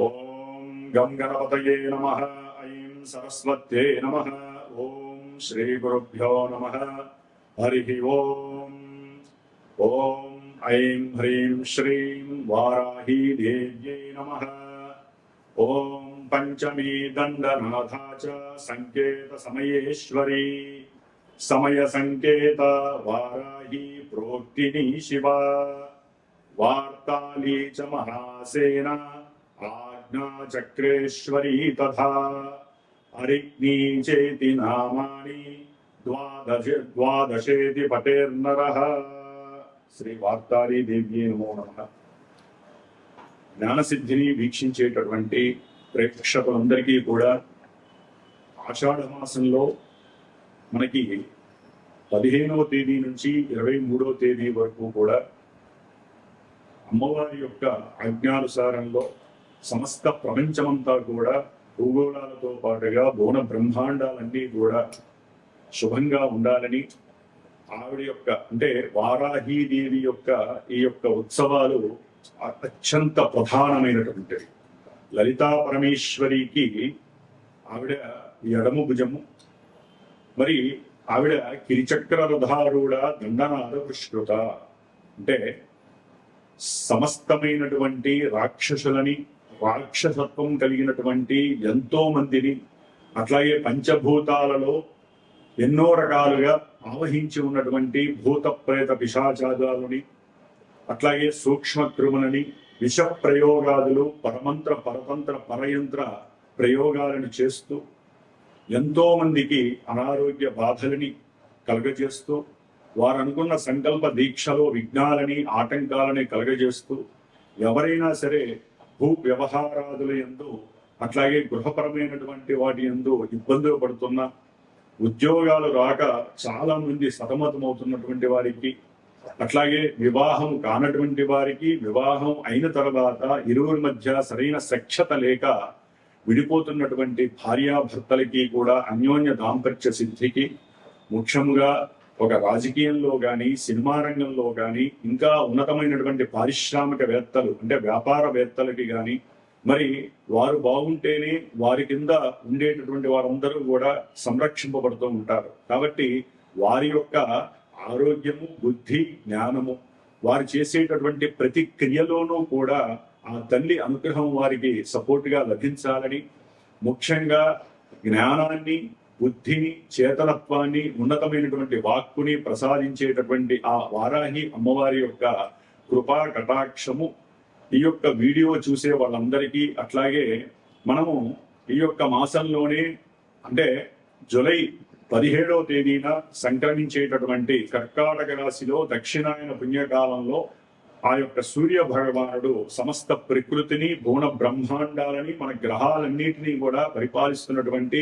ఓం గం గణపతయే నమః. ఐం సరస్వత్యై నమః. ఓం శ్రీ గురుభ్యో నమః. హరి ఓం. ఓం ఐం హ్రీం శ్రీం వారాహీ దేవ్యై నమః. ఓం పంచమీ దండనాథా చ సంకేత సమయేశ్వరీ సమయ సంకేత వారాహీ ప్రోక్తిని శివ వార్తాళీ చ మహాసేన ఆజ్ఞా చక్రేశ్వరీ తథా అరిగ్నీ చేతి నామాని ద్వాదశేతి పటేర్నరః. శ్రీ వార్తాళీ దేవ్యే నమో నమః. జ్ఞానసిద్ధిని వీక్షించేటటువంటి ప్రేక్షకులందరికీ కూడా ఆషాఢ మాసంలో మనకి 15వ తేదీ నుంచి 23వ తేదీ వరకు కూడా అమ్మవారి యొక్క ఆజ్ఞానుసారంలో సమస్త ప్రపంచమంతా కూడా భూగోళాలతో పాటుగా బోన బ్రహ్మాండాలన్నీ కూడా శుభంగా ఉండాలని ఆవిడ యొక్క అంటే వారాహీదేవి యొక్క ఈ యొక్క ఉత్సవాలు అత్యంత ప్రధానమైనటువంటివి. లలితా పరమేశ్వరికి ఆవిడ ఎడము భుజము, మరి ఆవిడ కిరిచక్ర రథారూఢ దండనాద పుష్కృత, అంటే సమస్తమైనటువంటి రాక్షసులని రాక్షసత్వం కలిగినటువంటి ఎంతో మందిని, అట్లాగే పంచభూతాలలో ఎన్నో రకాలుగా ఆవహించి ఉన్నటువంటి భూత ప్రేత పిశాచాదాలని, అట్లాగే సూక్ష్మక్రిములని, విష ప్రయోగాదులు, పరమంత్ర పరతంత్ర పరయంత్ర ప్రయోగాలను చేస్తూ ఎంతో మందికి అనారోగ్య బాధలని కలుగజేస్తూ, వారు అనుకున్న సంకల్ప దీక్షలో విఘ్నాలని ఆటంకాలని కలుగజేస్తూ, ఎవరైనా సరే భూ వ్యవహారాదుల యందు అట్లాగే గృహపరమైనటువంటి వాటి యందు ఇబ్బందులు పడుతున్న, ఉద్యోగాలు రాక చాలా మంది సతమతమవుతున్నటువంటి వారికి, అట్లాగే వివాహం కానటువంటి వారికి వివాహం అయిన తర్వాత ఇరువురి మధ్య సరైన సఖ్యత లేక విడిపోతున్నటువంటి భార్యాభర్తలకి కూడా అన్యోన్య దాంపత్య సిద్ధికి, ముఖ్యంగా ఒక రాజకీయంలో కానీ సినిమా రంగంలో కానీ ఇంకా ఉన్నతమైనటువంటి పారిశ్రామికవేత్తలు అంటే వ్యాపారవేత్తలకి కానీ, మరి వారు బాగుంటేనే వారి కింద ఉండేటటువంటి వారందరూ కూడా సంరక్షింపబడుతూ ఉంటారు. కాబట్టి వారి యొక్క ఆరోగ్యము, బుద్ధి, జ్ఞానము, వారు చేసేటటువంటి ప్రతి క్రియలోనూ కూడా ఆ తల్లి అనుగ్రహం వారికి సపోర్ట్గా లభించాలని, ముఖ్యంగా జ్ఞానాన్ని, బుద్ధిని, చేతనత్వాన్ని, ఉన్నతమైనటువంటి వాక్కుని ప్రసాదించేటటువంటి ఆ వారాహి అమ్మవారి యొక్క కృపా కటాక్షము ఈ యొక్క వీడియో చూసే వాళ్ళందరికీ, అట్లాగే మనము ఈ యొక్క మాసంలోనే అంటే జూలై 17వ తేదీన సంక్రమించేటటువంటి కర్కాటక రాశిలో దక్షిణాయన పుణ్యకాలంలో ఆ యొక్క సూర్య భగవానుడు సమస్త ప్రకృతిని, భువన బ్రహ్మాండాలని, మన గ్రహాలన్నిటినీ కూడా పరిపాలిస్తున్నటువంటి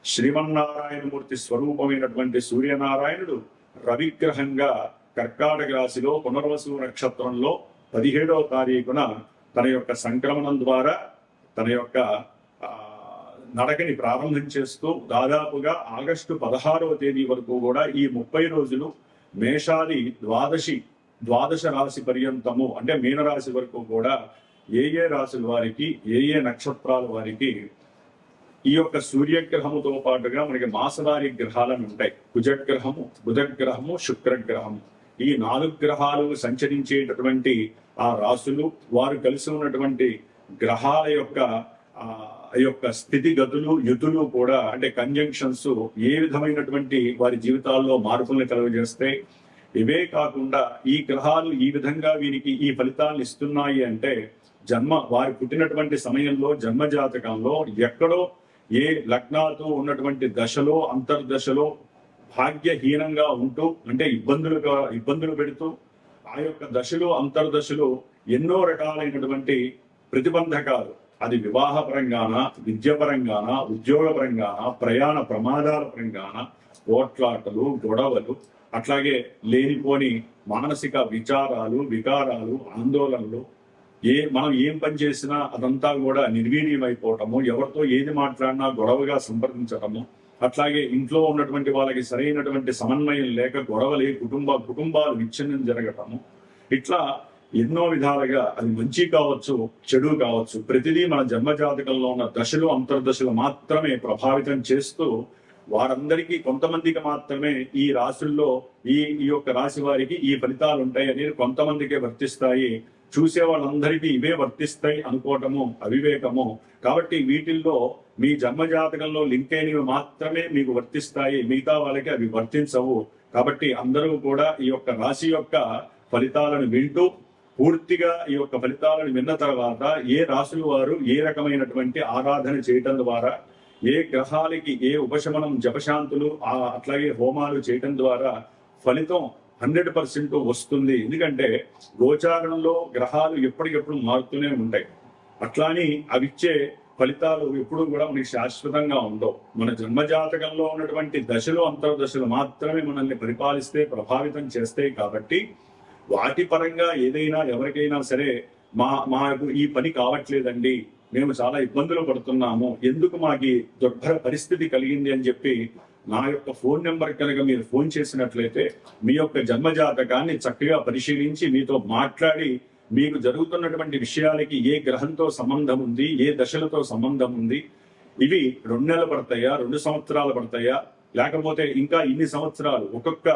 శ్రీమన్నారాయణమూర్తి స్వరూపమైనటువంటి సూర్యనారాయణుడు రవిగ్రహంగా కర్కాటక రాశిలో పునర్వసు నక్షత్రంలో 17వ తారీఖున తన యొక్క సంక్రమణం ద్వారా తన యొక్క నడకని ప్రారంభం చేస్తూ దాదాపుగా ఆగస్టు 16వ తేదీ వరకు కూడా ఈ 30 రోజులు మేషాది ద్వాదశ రాశి పర్యంతము అంటే మీనరాశి వరకు కూడా ఏ రాశుల వారికి ఏ నక్షత్రాల వారికి ఈ యొక్క సూర్యగ్రహముతో పాటుగా మనకి మాసవారి గ్రహాలను ఉంటాయి. కుజగ్రహము, బుధగ్రహము, శుక్రగ్రహము, ఈ 4 గ్రహాలు సంచరించేటటువంటి ఆ రాశులు, వారు కలిసి ఉన్నటువంటి గ్రహాల యొక్క స్థితిగతులు, యుతులు కూడా అంటే కంజంక్షన్స్ ఏ విధమైనటువంటి వారి జీవితాల్లో మార్పుల్ని కలుగజేస్తాయి. ఇవే కాకుండా ఈ గ్రహాలు ఈ విధంగా వీరికి ఈ ఫలితాలను ఇస్తున్నాయి అంటే వారి పుట్టినటువంటి సమయంలో జన్మజాతకంలో ఎక్కడో ఏ లగ్నాలతో ఉన్నటువంటి దశలో అంతర్దశలో భాగ్యహీనంగా ఉంటూ అంటే ఇబ్బందులు పెడుతూ ఆ యొక్క దశలో అంతర్దశలో ఎన్నో రకాలైనటువంటి ప్రతిబంధకాలు, అది వివాహ పరంగాన, విద్యపరంగాన, ఉద్యోగ పరంగాన, ప్రయాణ ప్రమాదాల పరంగాన, పోట్లాటలు, గొడవలు, అట్లాగే లేనిపోని మానసిక విచారాలు, వికారాలు, ఆందోళనలు, మనం ఏం పని చేసినా అదంతా కూడా నిర్వీర్యమైపోవటము, ఎవరితో ఏది మాట్లాడినా గొడవగా సంప్రదించటము, అట్లాగే ఇంట్లో ఉన్నటువంటి వాళ్ళకి సరైనటువంటి సమన్వయం లేక గొడవలే కుటుంబాలు విచ్ఛిన్నం జరగటము, ఇట్లా ఎన్నో విధాలుగా అది మంచి కావచ్చు, చెడు కావచ్చు, ప్రతిదీ మన జన్మజాతకంలో ఉన్న దశలు అంతర్దశలు మాత్రమే ప్రభావితం చేస్తూ వారందరికీ కొంతమందికి మాత్రమే ఈ రాశుల్లో ఈ యొక్క రాశి వారికి ఈ ఫలితాలు ఉంటాయి అనేది కొంతమందికే వర్తిస్తాయి. చూసే వాళ్ళందరికీ ఇవే వర్తిస్తాయి అనుకోవటము అవివేకము. కాబట్టి వీటిల్లో మీ జన్మజాతకంలో లింక్ అయినవి మాత్రమే మీకు వర్తిస్తాయి, మిగతా వాళ్ళకి అవి వర్తించవు. కాబట్టి అందరూ కూడా ఈ యొక్క రాశి యొక్క ఫలితాలను వింటూ పూర్తిగా ఈ యొక్క ఫలితాలను విన్న తర్వాత ఏ రాశుల వారు ఏ రకమైనటువంటి ఆరాధన చేయటం ద్వారా, ఏ గ్రహాలకి ఏ ఉపశమనం జపశాంతులు అట్లాగే హోమాలు చేయటం ద్వారా ఫలితం 100% వస్తుంది. ఎందుకంటే గోచారంలో గ్రహాలు ఎప్పటికెప్పుడు మారుతూనే ఉంటాయి. అట్లాని అవిచ్చే ఫలితాలు ఎప్పుడు కూడా మనకి శాశ్వతంగా ఉండవు. మన జన్మజాతకంలో ఉన్నటువంటి దశలు అంతర్దశలు మాత్రమే మనల్ని పరిపాలిస్తే ప్రభావితం చేస్తాయి. కాబట్టి వాటి పరంగా ఏదైనా ఎవరికైనా సరే మాకు ఈ పని కావట్లేదండి, మేము చాలా ఇబ్బందులు పడుతున్నాము, ఎందుకు మాకు దుర్భర పరిస్థితి కలిగింది అని చెప్పి నా యొక్క ఫోన్ నెంబర్ కనుక మీరు ఫోన్ చేసినట్లయితే మీ యొక్క జన్మజాతకాన్ని చక్కగా పరిశీలించి మీతో మాట్లాడి మీకు జరుగుతున్నటువంటి విషయాలకి ఏ గ్రహంతో సంబంధం ఉంది, ఏ దశలతో సంబంధం ఉంది, ఇవి 2 నెలలు పడతాయా, 2 సంవత్సరాలు పడతాయా, లేకపోతే ఇంకా ఇన్ని సంవత్సరాలు, ఒక్కొక్క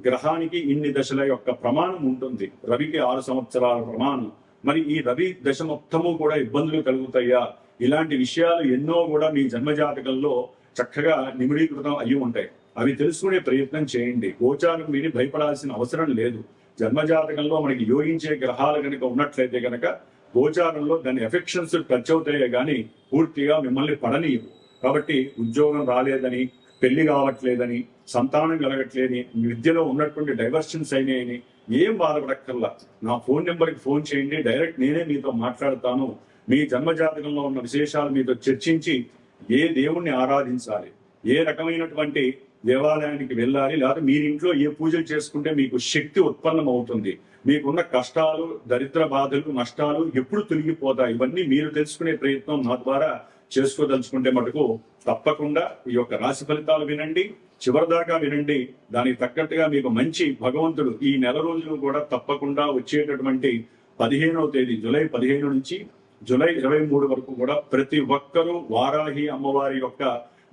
గ్రహానికి ఇన్ని దశల యొక్క ప్రమాణం ఉంటుంది. రవికి 6 సంవత్సరాల ప్రమాణం. మరి ఈ రవి దశ మొత్తము కూడా ఇబ్బందులు కలుగుతాయా, ఇలాంటి విషయాలు ఎన్నో కూడా మీ జన్మజాతకంలో చక్కగా నిమిడీకృతం అయ్యి ఉంటాయి. అవి తెలుసుకునే ప్రయత్నం చేయండి. గోచారం విని భయపడాల్సిన అవసరం లేదు. జన్మజాతకంలో మనకి యోగించే గ్రహాలు కనుక ఉన్నట్లయితే కనుక గోచారంలో దాని ఎఫెక్షన్స్ టచ్ అవుతాయే కానీ పూర్తిగా మిమ్మల్ని పడనీయవు. కాబట్టి ఉద్యోగం రాలేదని, పెళ్లి కావట్లేదని, సంతానం కలగట్లేని, విద్యలో ఉన్నటువంటి డైవర్షన్స్ అయినాయని ఏం బాధపడక్కర్లా. నా ఫోన్ నెంబర్కి ఫోన్ చేయండి, డైరెక్ట్ నేనే మీతో మాట్లాడతాను. మీ జన్మజాతకంలో ఉన్న విశేషాలు మీతో చర్చించి ఏ దేవుణ్ణి ఆరాధించాలి, ఏ రకమైనటువంటి దేవాలయానికి వెళ్ళాలి, లేదా మీరింట్లో ఏ పూజలు చేసుకుంటే మీకు శక్తి ఉత్పన్నం అవుతుంది, మీకున్న కష్టాలు, దరిద్ర బాధలు, నష్టాలు ఎప్పుడు తొలగిపోతాయి, ఇవన్నీ మీరు తెలుసుకునే ప్రయత్నం నా ద్వారా చేసుకోదలుచుకుంటే మటుకు తప్పకుండా ఈ యొక్క రాశి ఫలితాలు వినండి, చివరిదాకా వినండి. దానికి తగ్గట్టుగా మీకు మంచి భగవంతుడు ఈ నెల రోజులు కూడా తప్పకుండా వచ్చేటటువంటి 15వ తేదీ జూలై 15 నుంచి జూలై 23 వరకు కూడా ప్రతి ఒక్కరూ వారాహి అమ్మవారి యొక్క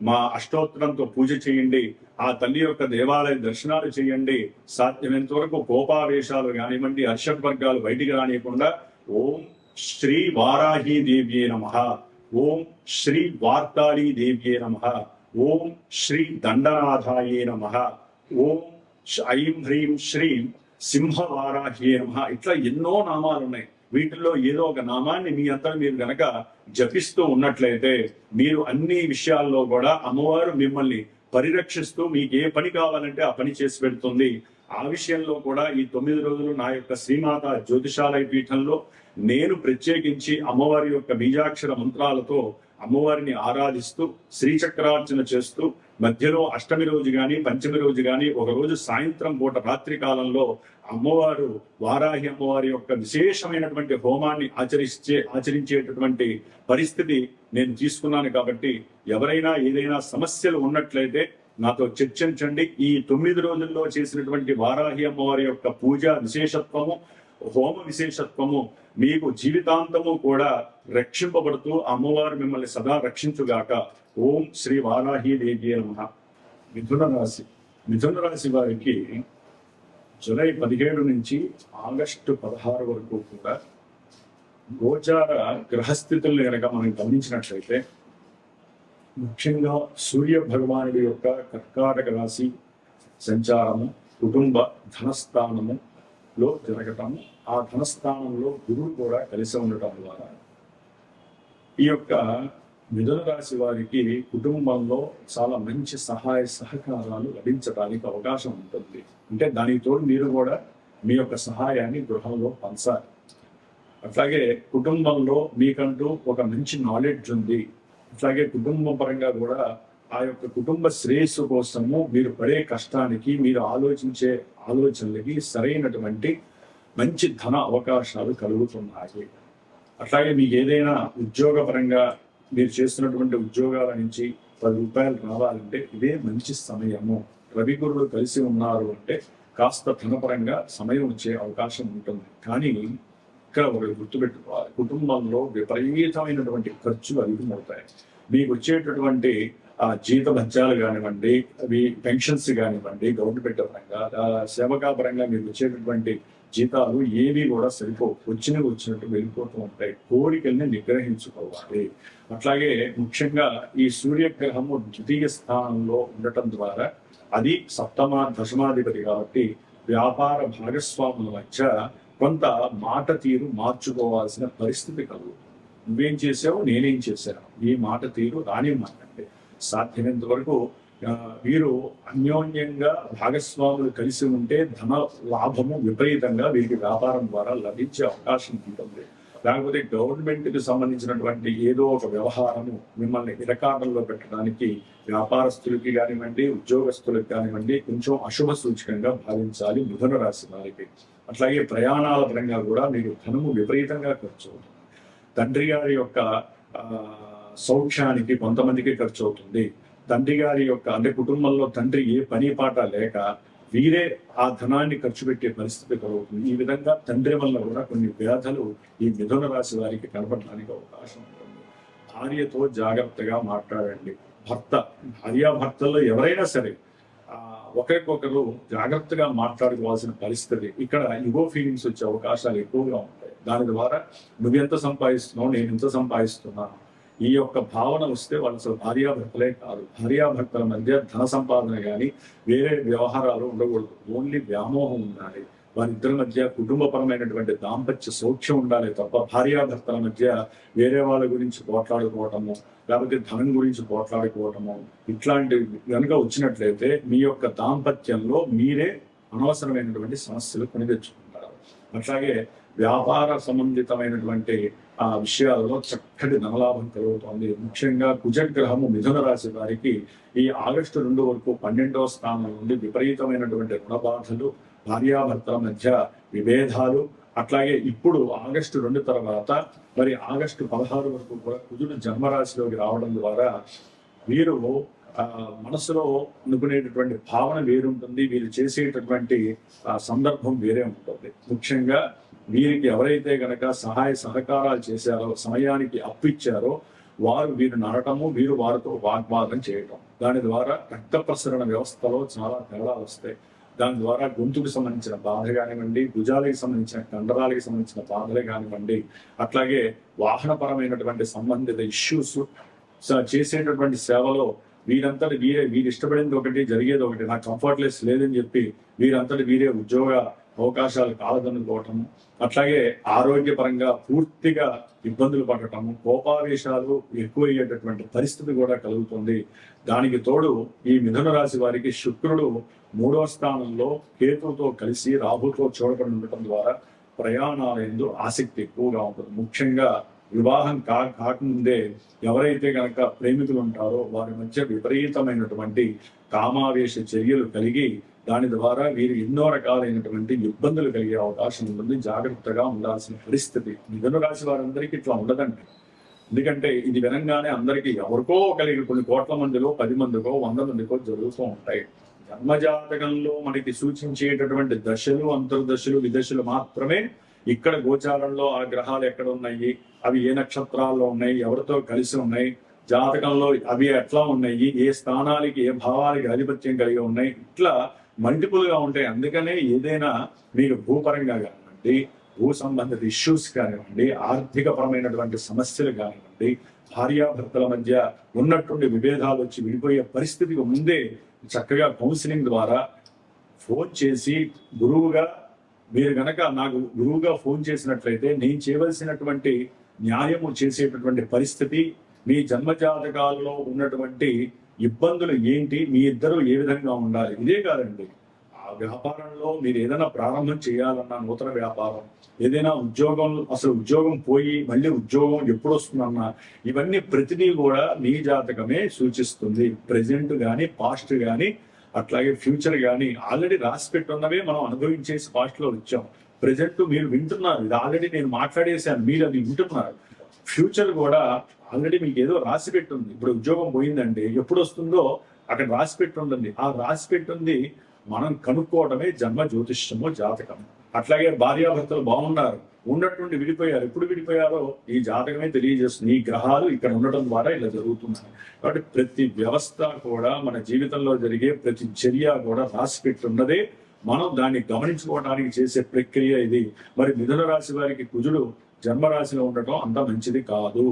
మా అష్టోత్తరంతో పూజ చేయండి. ఆ తల్లి యొక్క దేవాలయ దర్శనాలు చేయండి. సాధ్యమైనంత వరకు కోపావేశాలు కానివ్వండి, హర్షవర్గాలు బయటికి రానియకుండా ఓం శ్రీ వారాహి దేవ్యే నమః, ఓం శ్రీ వార్తాళీ దేవ్యే నమః, ఓం శ్రీ దండనాథాయే నమః, ఓం ఐం హ్రీం శ్రీం సింహవారాహ్యే నమః. ఇట్లా ఎన్నో నామాలు ఉన్నాయి. వీటిల్లో ఏదో ఒక నామాన్ని మీ అంతా మీరు గనక జపిస్తూ ఉన్నట్లయితే మీరు అన్ని విషయాల్లో కూడా అమ్మవారు మిమ్మల్ని పరిరక్షిస్తూ మీకు ఏ పని కావాలంటే ఆ పని చేసి పెడుతుంది. ఆ విషయంలో కూడా ఈ 9 రోజులు నా యొక్క శ్రీమాత జ్యోతిషాలయ పీఠంలో నేను ప్రత్యేకించి అమ్మవారి యొక్క బీజాక్షర మంత్రాలతో అమ్మవారిని ఆరాధిస్తూ శ్రీచక్రార్చన చేస్తూ మధ్యలో అష్టమి రోజు గాని, పంచమి రోజు గాని, ఒక రోజు సాయంత్రం పూట రాత్రి కాలంలో అమ్మవారు వారాహి అమ్మవారి యొక్క విశేషమైనటువంటి హోమాన్ని ఆచరించేటటువంటి పరిస్థితి నేను తీసుకున్నాను. కాబట్టి ఎవరైనా ఏదైనా సమస్యలు ఉన్నట్లయితే నాతో చర్చించండి. ఈ 9 రోజుల్లో చేసినటువంటి వారాహి అమ్మవారి యొక్క పూజ విశేషత్వము, హోమ విశేషత్వము మీకు జీవితాంతము కూడా రక్షింపబడుతూ అమ్మవారు మిమ్మల్ని సదా రక్షించుగాక. ఓం శ్రీ వారాహి దేవ్యే నమః. మిథున రాశి వారికి జూలై 17 నుంచి ఆగస్టు 16 వరకు కూడా గోచార గ్రహస్థితుల్ని కనుక మనం గమనించినట్లయితే ముఖ్యంగా సూర్య భగవానుడి యొక్క కర్కాటక రాశి సంచారము కుటుంబ ధనస్థానములో జరగటము, ఆ ధనస్థానంలో గురువు కూడా కలిసి ఉండటం ద్వారా ఈ యొక్క మిథున రాశి వారికి కుటుంబంలో చాలా మంచి సహాయ సహకారాలు లభించడానికి అవకాశం ఉంటుంది. అంటే దానికి తోడు మీరు కూడా మీ యొక్క సహాయాన్ని గృహంలో పంచాలి. అట్లాగే కుటుంబంలో మీకంటూ ఒక మంచి నాలెడ్జ్ ఉంది. అట్లాగే కుటుంబ పరంగా కూడా ఆ యొక్క కుటుంబ శ్రేయస్సు కోసము మీరు పడే కష్టానికి, మీరు ఆలోచించే ఆలోచనలకి సరైనటువంటి మంచి ధన అవకాశాలు కలుగుతున్నాయి. అట్లాగే మీకు ఏదైనా ఉద్యోగపరంగా మీరు చేస్తున్నటువంటి ఉద్యోగాల నుంచి 10 రూపాయలు రావాలంటే ఇదే మంచి సమయము. రవి గురువులు కలిసి ఉన్నారు అంటే కాస్త ధనపరంగా సమయం వచ్చే అవకాశం ఉంటుంది. కానీ ఇక్కడ ఒకటి గుర్తుపెట్టుకోవాలి, కుటుంబంలో విపరీతమైనటువంటి ఖర్చులు అధికమవుతాయి. మీకు వచ్చేటటువంటి జీత భత్యాలు కానివ్వండి, అవి పెన్షన్స్ కానివ్వండి, గవర్నమెంట్ పరంగా సేవకా పరంగా మీకు వచ్చేటటువంటి జీతాలు ఏవి కూడా సరిపోవు, వచ్చినట్టు వెళ్ళిపోతూ ఉంటాయి. కోరికల్ని నిగ్రహించుకోవాలి. అట్లాగే ముఖ్యంగా ఈ సూర్యగ్రహము ద్వితీయ స్థానంలో ఉండటం ద్వారా అది దశమాధిపతి కాబట్టి వ్యాపార భాగస్వాముల మధ్య కొంత మాట తీరు మార్చుకోవాల్సిన పరిస్థితి కలుగుతుంది. నువ్వేం చేసావు, నేనేం చేశాను, ఈ మాట తీరు రానివ్వమంటే సాధ్యమైనంత వరకు వీరు అన్యోన్యంగా భాగస్వాములు కలిసి ఉంటే ధన లాభము విపరీతంగా వీరికి వ్యాపారం ద్వారా లభించే అవకాశం ఉంటుంది. లేకపోతే గవర్నమెంట్ కి సంబంధించినటువంటి ఏదో ఒక వ్యవహారము మిమ్మల్ని ఇరకాటంలో పెట్టడానికి వ్యాపారస్తులకి కానివ్వండి, ఉద్యోగస్తులకు కానివ్వండి కొంచెం అశుభ సూచకంగా భావించాలి మిథున రాశి వారికి. అట్లాగే ప్రయాణాల పరంగా కూడా మీకు ధనము విపరీతంగా ఖర్చు అవుతుంది. తండ్రి గారి యొక్క సౌఖ్యానికి కొంతమందికి ఖర్చు అవుతుంది. తండ్రి గారి యొక్క అంటే కుటుంబంలో తండ్రి ఏ పని పాట లేక వీరే ఆ ధనాన్ని ఖర్చు పెట్టే పరిస్థితి కలుగుతుంది. ఈ విధంగా తండ్రి వల్ల కూడా కొన్ని వ్యాధులు ఈ మిథున రాశి వారికి కనపడడానికి అవకాశం ఉంటుంది. భార్యతో జాగ్రత్తగా మాట్లాడండి. భార్యాభర్తల్లో ఎవరైనా సరే ఒకరికొకరు జాగ్రత్తగా మాట్లాడుకోవాల్సిన పరిస్థితి. ఇక్కడ ఇగో ఫీలింగ్స్ వచ్చే అవకాశాలు ఎక్కువగా ఉంటాయి. దాని ద్వారా నువ్వెంత సంపాదిస్తున్నావు, నేను ఎంత సంపాదిస్తున్నాను, ఈ యొక్క భావన వస్తే వాళ్ళు అసలు భార్యాభర్తలే కాదు. భార్యాభర్తల మధ్య ధన సంపాదన కానీ వేరే వ్యవహారాలు ఉండకూడదు. ఓన్లీ వ్యామోహం ఉండాలి. వారిద్దరి మధ్య కుటుంబపరమైనటువంటి దాంపత్య సౌఖ్యం ఉండాలి తప్ప భార్యాభర్తల మధ్య వేరే వాళ్ళ గురించి పోట్లాడుకోవటము, లేకపోతే ధనం గురించి పోట్లాడుకోవటము ఇట్లాంటివి కనుక వచ్చినట్లయితే మీ యొక్క దాంపత్యంలో మీరే అనవసరమైనటువంటి సమస్యలు కొని తెచ్చుకుంటారు. అట్లాగే వ్యాపార సంబంధితమైనటువంటి విషయాలలో చక్కటి ధనలాభం కలుగుతోంది. ముఖ్యంగా కుజగ్రహము మిథున రాశి వారికి ఈ ఆగస్టు 2 వరకు 12వ స్థానం నుండి విపరీతమైనటువంటి రుణబాధలు, భార్యాభర్తల మధ్య విభేదాలు, అట్లాగే ఇప్పుడు ఆగస్టు 2 తర్వాత మరి ఆగస్టు 16 వరకు కూడా కుజుడు జన్మరాశిలోకి రావడం ద్వారా వీరు మనసులో అనుకునేటటువంటి భావన వేరుంటుంది, వీరు చేసేటటువంటి సందర్భం వేరే ఉంటుంది. ముఖ్యంగా వీరికి ఎవరైతే గనక సహాయ సహకారాలు చేశారో, సమయానికి అప్పిచ్చారో వారు వీరు నడటము, వీరు వారితో వాగ్వాదం చేయటం, దాని ద్వారా రక్త ప్రసరణ వ్యవస్థలో చాలా తేడాలు వస్తాయి. దాని ద్వారా గొంతుకు సంబంధించిన బాధ కానివ్వండి, భుజాలకు సంబంధించిన కండరాలకు సంబంధించిన బాధలే కానివ్వండి, అట్లాగే వాహనపరమైనటువంటి సంబంధిత ఇష్యూస్, చేసేటటువంటి సేవలో వీరంతటి వీరు ఇష్టపడింది ఒకటి, జరిగేది ఒకటి, నాకు కంఫర్ట్లెస్ లేదని చెప్పి వీరంతటి వీరే ఉద్యోగ అవకాశాలు కాలదనుకోవటము, అట్లాగే ఆరోగ్యపరంగా పూర్తిగా ఇబ్బందులు పడటము, కోపావేశాలు ఎక్కువయ్యేటటువంటి పరిస్థితి కూడా కలుగుతుంది. దానికి తోడు ఈ మిథున రాశి వారికి శుక్రుడు 3వ స్థానంలో కేతువుతో కలిసి రాహుతో చూడబడి ఉండటం ద్వారా ప్రయాణాల యందు ఆసక్తి ఎక్కువగా ఉంటుంది. ముఖ్యంగా వివాహం కాకముందే ఎవరైతే కనుక ప్రేమికులు ఉంటారో వారి మధ్య విపరీతమైనటువంటి కామావేశ చర్యలు కలిగి దాని ద్వారా వీరు ఎన్నో రకాలైనటువంటి ఇబ్బందులు కలిగే అవకాశం ఉంటుంది. జాగ్రత్తగా ఉండాల్సిన పరిస్థితి. మిథున రాశి వారందరికీ ఇట్లా ఉండదండి. ఎందుకంటే ఇది వినంగానే అందరికీ ఎవరికో కలిగి కొన్ని కోట్ల మందిలో 10 మందికో 100 మందికో జరుగుతూ ఉంటాయి. జన్మజాతకంలో మనకి సూచించేటటువంటి దశలు, అంతర్దశలు, విదశలు మాత్రమే ఇక్కడ గోచారంలో ఆ గ్రహాలు ఎక్కడ ఉన్నాయి, అవి ఏ నక్షత్రాల్లో ఉన్నాయి, ఎవరితో కలిసి ఉన్నాయి, జాతకంలో అవి ఎట్లా ఉన్నాయి, ఏ స్థానాలకి ఏ భావాలకి ఆధిపత్యం కలిగి ఉన్నాయి, ఇట్లా మల్టిపుల్ గా ఉంటాయి. అందుకనే ఏదైనా మీరు భూపరంగా కానివ్వండి, భూ సంబంధిత ఇష్యూస్ కానివ్వండి, ఆర్థిక పరమైనటువంటి సమస్యలు కానివ్వండి, భార్యాభర్తల మధ్య ఉన్నటువంటి విభేదాలు వచ్చి విడిపోయే పరిస్థితికి ముందే చక్కగా కౌన్సిలింగ్ ద్వారా ఫోన్ చేసి గురువుగా మీరు గనక నాకు గురువుగా ఫోన్ చేసినట్లయితే నేను చేయవలసినటువంటి న్యాయము చేసేటటువంటి పరిస్థితి, మీ జన్మజాతకాల్లో ఉన్నటువంటి ఇబ్బందులు ఏంటి, మీ ఇద్దరు ఏ విధంగా ఉండాలి, ఇదే కాదండి. ఆ వ్యాపారంలో మీరు ఏదైనా ప్రారంభం చేయాలన్నా, నూతన వ్యాపారం, ఏదైనా ఉద్యోగం, అసలు ఉద్యోగం పోయి మళ్ళీ ఉద్యోగం ఎప్పుడు వస్తుందన్నా, ఇవన్నీ ప్రతిదీ కూడా మీ జాతకమే సూచిస్తుంది. ప్రెజెంట్ కానీ పాస్ట్ కానీ అట్లాగే ఫ్యూచర్ కానీ ఆల్రెడీ రాసి పెట్టున్నవే మనం అనుభవించేసి పాస్ట్ లో వచ్చాం. ప్రెజెంట్ మీరు వింటున్నారు, ఇది ఆల్రెడీ నేను మాట్లాడేసాను, మీరు అది వింటున్నారు. ఫ్యూచర్ కూడా ఆల్రెడీ మీకు ఏదో రాసి పెట్టుంది. ఇప్పుడు ఉద్యోగం పోయిందండి, ఎప్పుడు వస్తుందో అక్కడ రాసి పెట్టుంటుంది. ఆ రాసి పెట్టుంది మనం కనుక్కోవడమే జన్మ జ్యోతిష్యము, జాతకం. అట్లాగే భార్యాభర్తలు బాగున్నారు, ఉన్నట్టుండి విడిపోయారు. ఎప్పుడు విడిపోయారో ఈ జాతకమే తెలియజేస్తుంది. ఈ గ్రహాలు ఇక్కడ ఉండటం ద్వారా ఇలా జరుగుతున్నాయి. కాబట్టి ప్రతి వ్యవస్థ కూడా, మన జీవితంలో జరిగే ప్రతి చర్య కూడా రాసి పెట్టి ఉన్నదే. మనం దాన్ని గమనించుకోవడానికి చేసే ప్రక్రియ ఇది. మరి మిథున రాశి వారికి కుజుడు జన్మరాశిలో ఉండటం అంత మంచిది కాదు.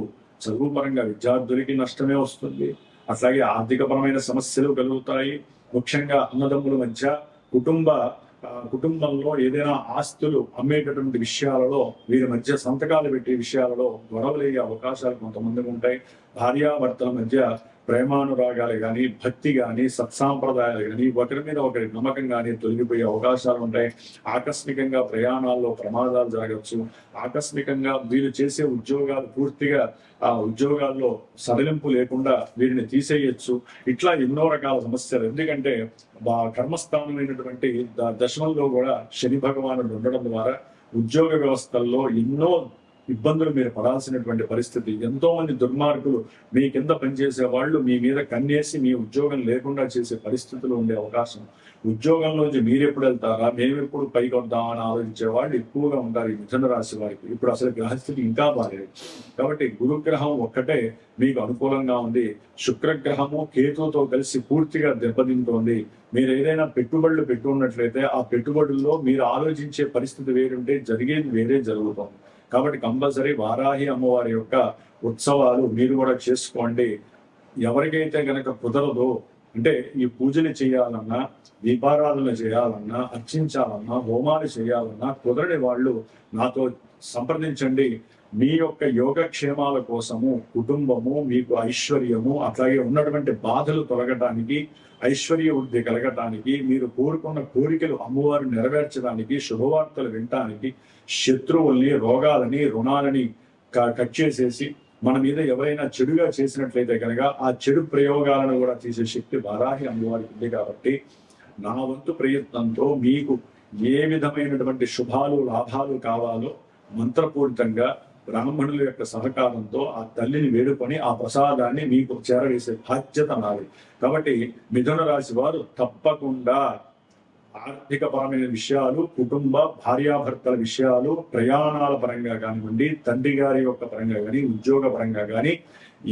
చదువు పరంగా విద్యార్థులకి నష్టమే వస్తుంది. అట్లాగే ఆర్థికపరమైన సమస్యలు కలుగుతాయి. ముఖ్యంగా అన్నదమ్ముల మధ్య, కుటుంబంలో ఏదైనా ఆస్తులు అమ్మేటటువంటి విషయాలలో, వీరి మధ్య సంతకాలు పెట్టే విషయాలలో గొడవలయ్యే అవకాశాలు కొంతమందికి ఉంటాయి. భార్యాభర్తల మధ్య ప్రేమానురాగాలు కానీ, భక్తి కానీ, సత్సాంప్రదాయాలు కానీ, ఒకరి మీద ఒకరి నమ్మకం కానీ తొలగిపోయే అవకాశాలు ఉంటాయి. ఆకస్మికంగా ప్రయాణాల్లో ప్రమాదాలు జరగచ్చు. ఆకస్మికంగా వీరు చేసే ఉద్యోగాలు పూర్తిగా ఆ ఉద్యోగాల్లో సడలింపు లేకుండా వీరిని తీసేయచ్చు. ఇట్లా ఎన్నో రకాల సమస్యలు. ఎందుకంటే కర్మస్థానమైనటువంటి దశమంలో కూడా శని భగవానుడు ఉండడం ద్వారా ఉద్యోగ వ్యవస్థల్లో ఎన్నో ఇబ్బందులు మీరు పడాల్సినటువంటి పరిస్థితి. ఎంతో మంది దుర్మార్గులు మీ కింద పనిచేసే వాళ్ళు మీ మీద కన్నేసి మీ ఉద్యోగం లేకుండా చేసే పరిస్థితులు ఉండే అవకాశం. ఉద్యోగంలోంచి మీరెప్పుడు వెళ్తారా, మేమెప్పుడు పైకి వద్దామని ఆలోచించే వాళ్ళు ఎక్కువగా ఉంటారు ఈ మిథున రాశి వారికి. ఇప్పుడు అసలు గ్రహస్థితి ఇంకా బాలేదు. కాబట్టి గురుగ్రహం ఒక్కటే మీకు అనుకూలంగా ఉంది. శుక్రగ్రహము కేతుతో కలిసి పూర్తిగా దెబ్బతింటోంది. మీరు ఏదైనా పెట్టుబడులు పెట్టి ఉన్నట్లయితే ఆ పెట్టుబడుల్లో మీరు ఆలోచించే పరిస్థితి వేరుంటే జరిగేది వేరే జరుగుతుంది. కాబట్టి కంపల్సరీ వారాహి అమ్మవారి యొక్క ఉత్సవాలు మీరు కూడా చేసుకోండి. ఎవరికైతే గనక కుదరదో, అంటే ఈ పూజలు చేయాలన్నా, దీపారాధన చేయాలన్నా, అర్చించాలన్నా, హోమాలు చేయాలన్నా కుదరని వాళ్ళు నాతో సంప్రదించండి. మీ యొక్క యోగక్షేమాల కోసము, కుటుంబము, మీకు ఐశ్వర్యము, అట్లాగే ఉన్నటువంటి బాధలు తొలగటానికి, ఐశ్వర్య వృద్ధి కలగటానికి, మీరు కోరుకున్న కోరికలు అమ్మవారు నెరవేర్చడానికి, శుభవార్తలు వినటానికి, శత్రువుల్ని, రోగాలని, రుణాలని కట్ చేసేసి మన మీద ఎవరైనా చెడుగా చేసినట్లయితే కనుక ఆ చెడు ప్రయోగాలను కూడా తీసే శక్తి వారాహి అమ్మవారికి ఉంది. కాబట్టి నా వంతు ప్రయత్నంతో మీకు ఏ విధమైనటువంటి శుభాలు, లాభాలు కావాలో మంత్రపూరితంగా బ్రాహ్మణుల యొక్క సహకారంతో ఆ తల్లిని వేడుకొని ఆ ప్రసాదాన్ని మీకు చేరవేసే బాధ్యత నాది. కాబట్టి మిథున రాశి వారు తప్పకుండా ఆర్థిక పరమైన విషయాలు, కుటుంబ భార్యాభర్తల విషయాలు, ప్రయాణాల పరంగా కానివ్వండి, తండ్రి గారి యొక్క పరంగా కానీ, ఉద్యోగ పరంగా కానీ,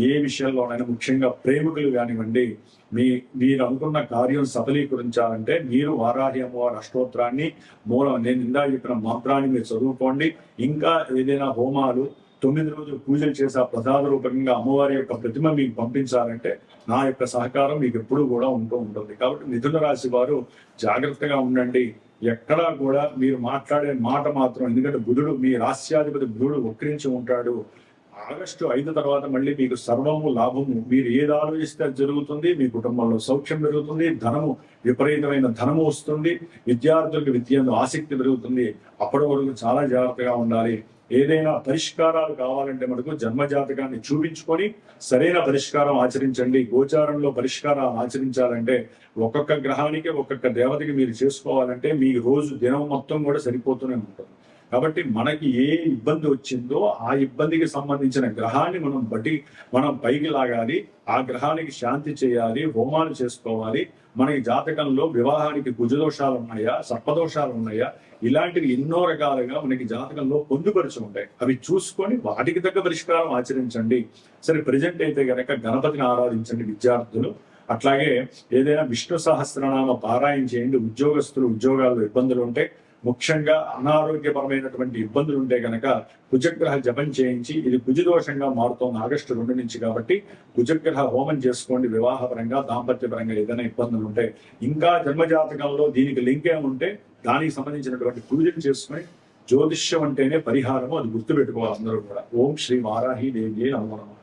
ఏ విషయంలోనైనా ముఖ్యంగా ప్రేమికులు కానివ్వండి, మీరు అనుకున్న కార్యం సఫలీకరించాలంటే మీరు వారాహి అమ్మవారి అష్టోత్తరాన్ని నేను ఇందా చెప్పిన మంత్రాన్ని మీరు చదువుకోండి. ఇంకా ఏదైనా హోమాలు 9 రోజులు పూజలు చేసి ఆ ప్రసాద రూపంగా అమ్మవారి యొక్క ప్రతిమ మీకు పంపించాలంటే నా యొక్క సహకారం మీకు ఎప్పుడూ కూడా ఉంటుంది. కాబట్టి మిథున రాశి వారు జాగ్రత్తగా ఉండండి. ఎక్కడా కూడా మీరు మాట్లాడే మాట మాత్రం, ఎందుకంటే బుధుడు, మీ రాస్యాధిపతి బుధుడు వక్రించి ఉంటాడు. ఆగస్టు 5 తర్వాత మళ్ళీ మీకు సర్వము లాభము. మీరు ఏది ఆలోచిస్తే అది జరుగుతుంది. మీ కుటుంబంలో సౌఖ్యం పెరుగుతుంది, ధనము, విపరీతమైన ధనము వస్తుంది, విద్యార్థులకు విద్యను ఆసక్తి పెరుగుతుంది. అప్పటి వరకు చాలా జాగ్రత్తగా ఉండాలి. ఏదైనా పరిష్కారాలు కావాలంటే మనకు జన్మజాతకాన్ని చూపించుకొని సరైన పరిష్కారం ఆచరించండి. గోచారంలో పరిష్కారాలు ఆచరించాలంటే ఒక్కొక్క గ్రహానికి, ఒక్కొక్క దేవతకి మీరు చేసుకోవాలంటే మీ రోజు దినం మొత్తం కూడా సరిపోతూనే ఉంటుంది. కాబట్టి మనకి ఏ ఇబ్బంది వచ్చిందో ఆ ఇబ్బందికి సంబంధించిన గ్రహాన్ని మనం పైకి లాగాలి. ఆ గ్రహానికి శాంతి చేయాలి, హోమాలు చేసుకోవాలి. మనకి జాతకంలో వివాహానికి కుజదోషాలు ఉన్నాయా, సర్పదోషాలు ఉన్నాయా, ఇలాంటివి ఎన్నో రకాలుగా మనకి జాతకంలో పొందుపరిచి ఉంటాయి. అవి చూసుకొని వాటికి తగ్గ పరిష్కారం ఆచరించండి. సరే, ప్రజెంట్ అయితే గనక గణపతిని ఆరాధించండి విద్యార్థులు. అట్లాగే ఏదైనా విష్ణు సహస్రనామ పారాయణ చేయండి. ఉద్యోగస్తులు ఉద్యోగాల్లో ఇబ్బందులు ఉంటే, ముఖ్యంగా అనారోగ్యపరమైనటువంటి ఇబ్బందులు ఉంటే కనుక కుజగ్రహ జపం చేయించి, ఇది కుజదోషంగా మారుతోంది ఆగస్టు 2 నుంచి. కాబట్టి కుజగ్రహ హోమం చేసుకోండి. వివాహపరంగా, దాంపత్యపరంగా ఏదైనా ఇబ్బందులు ఉంటే, ఇంకా జన్మజాతకంలో దీనికి లింక్ ఏముంటే దానికి సంబంధించినటువంటి పూజలు చేసుకుని, జ్యోతిష్యం అంటేనే పరిహారము, అది గుర్తుపెట్టుకోవాలి అందరూ కూడా. ఓం శ్రీ వారాహి దేవి నమో నమః.